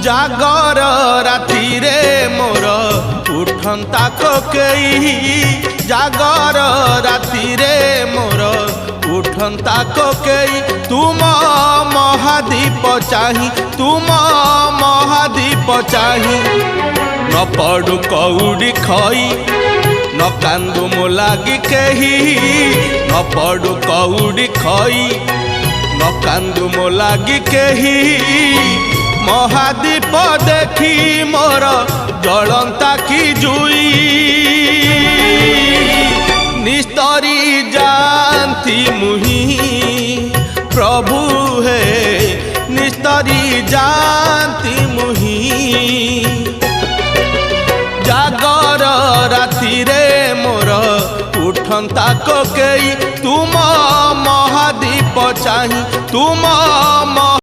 जागर राति रे मोर उठंता कोकेई जागर राति रे मोर उठंता कोकेई तुम महादीप चाही तुम महादीप चाही न पड़ू कौड़ी खई न कांदू मो लागी केही न पड़ू कौड़ी खई न कांदू मो लागी केही महादीप देखी मोर जलंता की जुई निस्तरी जानती मुही प्रभु है निस्तरी जानती मुही जागर राति रे मोर उठंता कोकेई तुम महादीप चाही तुम